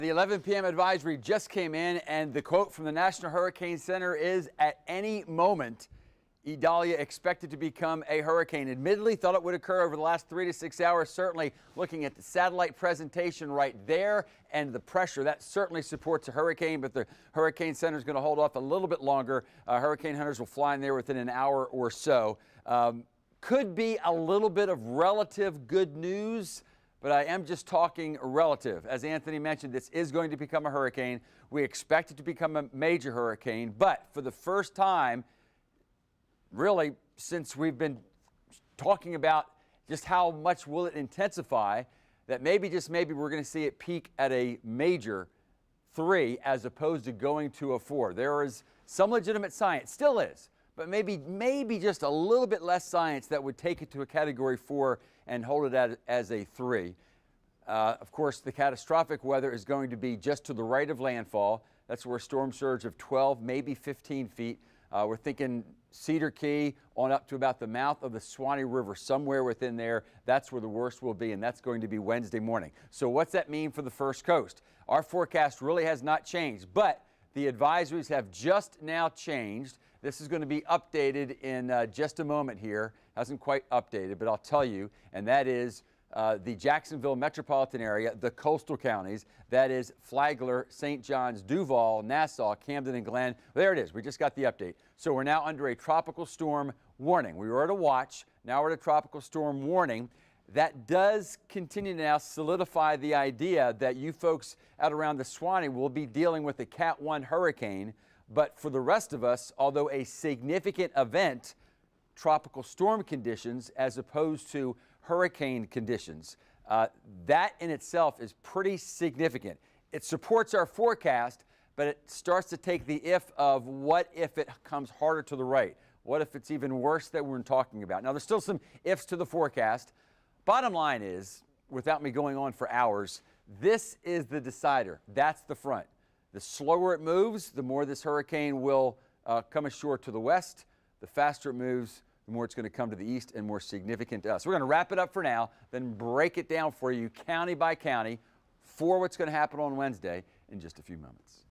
The 11 p.m. advisory just came in, and the quote from the National Hurricane Center is, at any moment, Idalia expected to become a hurricane. Admittedly, thought it would occur over the last 3 to 6 hours. Certainly, looking at the satellite presentation right there and the pressure, that certainly supports a hurricane, but the Hurricane Center is going to hold off a little bit longer. Hurricane hunters will fly in there within an hour or so. Could be a little bit of relative good news, but I am just talking relative. As Anthony mentioned, this is going to become a hurricane. We expect it to become a major hurricane, but for the first time, really, since we've been talking about just how much will it intensify, that maybe, just maybe, we're going to see it peak at a major 3 as opposed to going to a 4. There is some legitimate science, still is, but maybe just a little bit less science that would take it to a category 4 and hold it as a 3. Of course, the catastrophic weather is going to be just to the right of landfall. That's where a storm surge of 12, maybe 15 feet. We're thinking Cedar Key on up to about the mouth of the Swanee River, somewhere within there. That's where the worst will be, and that's going to be Wednesday morning. So what's that mean for the First Coast? Our forecast really has not changed, but the advisories have just now changed. This is going to be updated in just a moment here. Hasn't quite updated, but I'll tell you, and that is the Jacksonville metropolitan area, the coastal counties, that is Flagler, St. John's, Duval, Nassau, Camden, and Glenn. There it is. We just got the update. So we're now under a tropical storm warning. We were at a watch. Now we're at a tropical storm warning. That does continue to now solidify the idea that you folks out around the Swanee will be dealing with a Cat 1 hurricane. But for the rest of us, although a significant event, tropical storm conditions as opposed to hurricane conditions. That in itself is pretty significant. It supports our forecast, but it starts to take the if of what if it comes harder to the right? What if it's even worse that we're talking about? Now, there's still some ifs to the forecast. Bottom line is, without me going on for hours, this is the decider. That's the front. The slower it moves, the more this hurricane will come ashore to the west. The faster it moves, the more it's going to come to the east and more significant to us. We're going to wrap it up for now, then break it down for you county by county for what's going to happen on Wednesday in just a few moments.